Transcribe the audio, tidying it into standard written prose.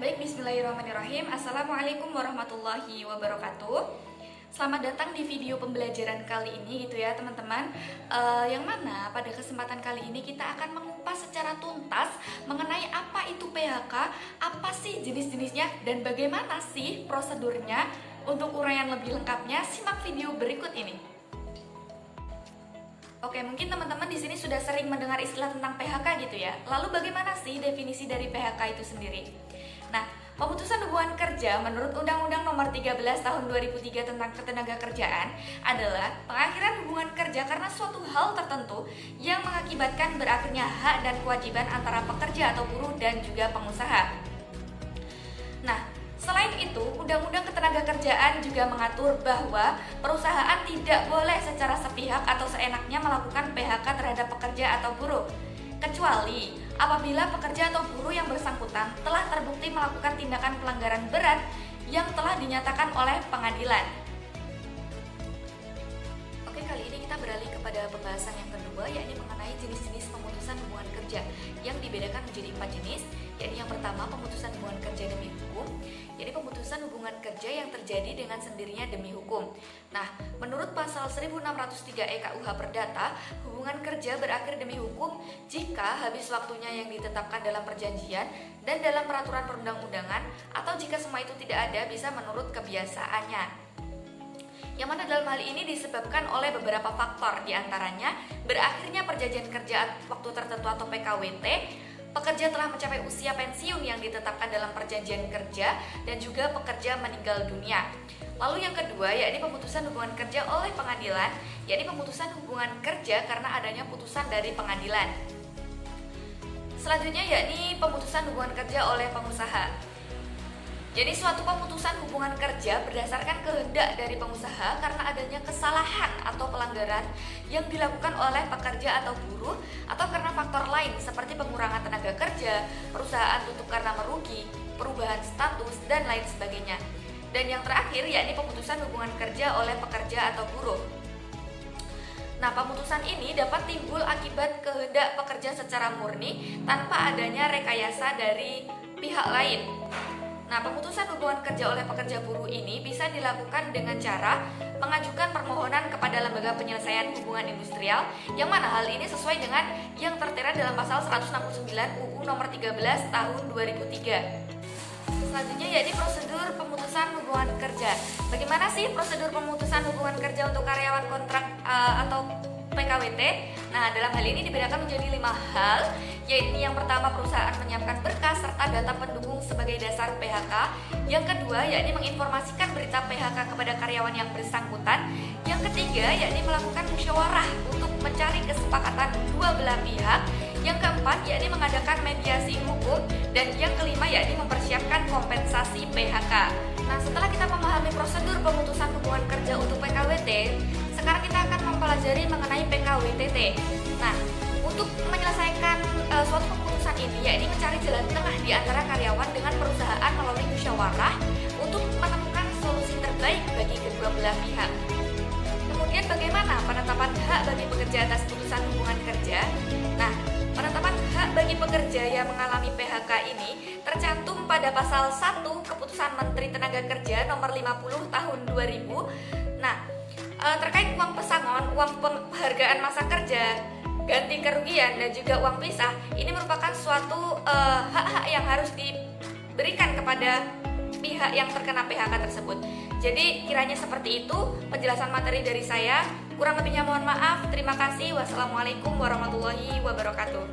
Baik, bismillahirrahmanirrahim. Assalamualaikum warahmatullahi wabarakatuh. Selamat datang di video pembelajaran kali ini gitu ya teman-teman. Yang mana pada kesempatan kali ini kita akan mengupas secara tuntas mengenai apa itu PHK, apa sih jenis-jenisnya, dan bagaimana sih prosedurnya. Untuk uraian lebih lengkapnya, simak video berikut ini. Oke, mungkin teman-teman di sini sudah sering mendengar istilah tentang PHK gitu ya. Lalu bagaimana sih definisi dari PHK itu sendiri? Nah, pemutusan hubungan kerja menurut Undang-Undang Nomor 13 Tahun 2003 tentang Ketenagakerjaan adalah pengakhiran hubungan kerja karena suatu hal tertentu yang mengakibatkan berakhirnya hak dan kewajiban antara pekerja atau buruh dan juga pengusaha. Nah, selain itu, Undang-Undang Ketenagakerjaan juga mengatur bahwa perusahaan tidak boleh secara sepihak atau seenaknya melakukan PHK terhadap pekerja atau buruh, kecuali apabila pekerja atau buruh yang bersangkutan telah terbukti melakukan tindakan pelanggaran berat yang telah dinyatakan oleh pengadilan. Oke, kali ini kita beralih kepada pembahasan yang kedua, yakni mengenai jenis-jenis pemutusan hubungan kerja yang dibedakan menjadi 4 jenis, yakni yang pertama pemutusan hubungan kerja demi hukum, yakni pemutusan hubungan kerja yang terjadi dengan sendirinya demi hukum. Nah, menurut pasal 1603 KUH Perdata, hubungan kerja berakhir demi hukum jika habis waktunya yang ditetapkan dalam perjanjian dan dalam peraturan perundang-undangan, atau jika semua itu tidak ada bisa menurut kebiasaannya. Yang mana dalam hal ini disebabkan oleh beberapa faktor, diantaranya berakhirnya perjanjian kerja waktu tertentu atau PKWT, pekerja telah mencapai usia pensiun yang ditetapkan dalam perjanjian kerja, dan juga pekerja meninggal dunia. Lalu yang kedua, yakni pemutusan hubungan kerja oleh pengadilan, yakni pemutusan hubungan kerja karena adanya putusan dari pengadilan. Selanjutnya yakni pemutusan hubungan kerja oleh pengusaha. Jadi suatu pemutusan hubungan kerja berdasarkan kehendak dari pengusaha karena adanya kesalahan atau pelanggaran yang dilakukan oleh pekerja atau buruh, atau karena faktor lain seperti pengurangan tenaga kerja, perusahaan tutup karena merugi, perubahan status, dan lain sebagainya. Dan yang terakhir yakni pemutusan hubungan kerja oleh pekerja atau buruh. Nah, pemutusan ini dapat timbul akibat kehendak pekerja secara murni tanpa adanya rekayasa dari pihak lain. Nah, pemutusan hubungan kerja oleh pekerja buruh ini bisa dilakukan dengan cara mengajukan permohonan kepada Lembaga Penyelesaian Hubungan Industrial, yang mana hal ini sesuai dengan yang tertera dalam pasal 169 UU Nomor 13 Tahun 2003. Selanjutnya yakni prosedur pemutusan hubungan kerja. Bagaimana sih prosedur pemutusan hubungan kerja untuk karyawan kontrak atau PKWT? Nah, dalam hal ini dibedakan menjadi 5 hal, yaitu yang pertama perusahaan menyiapkan berkas serta data pendukung sebagai dasar PHK. Yang kedua yakni menginformasikan berita PHK kepada karyawan yang bersangkutan. Yang ketiga yakni melakukan musyawarah untuk mencari kesepakatan dua belah pihak. Yang keempat yakni mengadakan mediasi hukum, dan yang kelima yakni mempersiapkan kompensasi PHK. Nah, setelah kita memahami prosedur pemutusan hubungan kerja untuk PKWT, sekarang kita akan mempelajari mengenai PKWTT. Nah, untuk menyelesaikan suatu keputusan ini, yakni mencari jalan tengah di antara karyawan dengan perusahaan melalui musyawarah untuk menemukan solusi terbaik bagi kedua belah pihak. Kemudian bagaimana penetapan hak bagi pekerja atas putusan hubungan kerja? Nah, penetapan hak bagi pekerja yang mengalami PHK ini tercantum pada pasal 1 Keputusan Menteri Tenaga Kerja Nomor 50 Tahun 2000. Nah, terkait uang pesangon, uang penghargaan masa kerja, ganti kerugian, dan juga uang pisah, ini merupakan suatu hak-hak yang harus diberikan kepada pihak yang terkena PHK tersebut. Jadi kiranya seperti itu penjelasan materi dari saya. Kurang lebihnya mohon maaf. Terima kasih. Wassalamualaikum warahmatullahi wabarakatuh.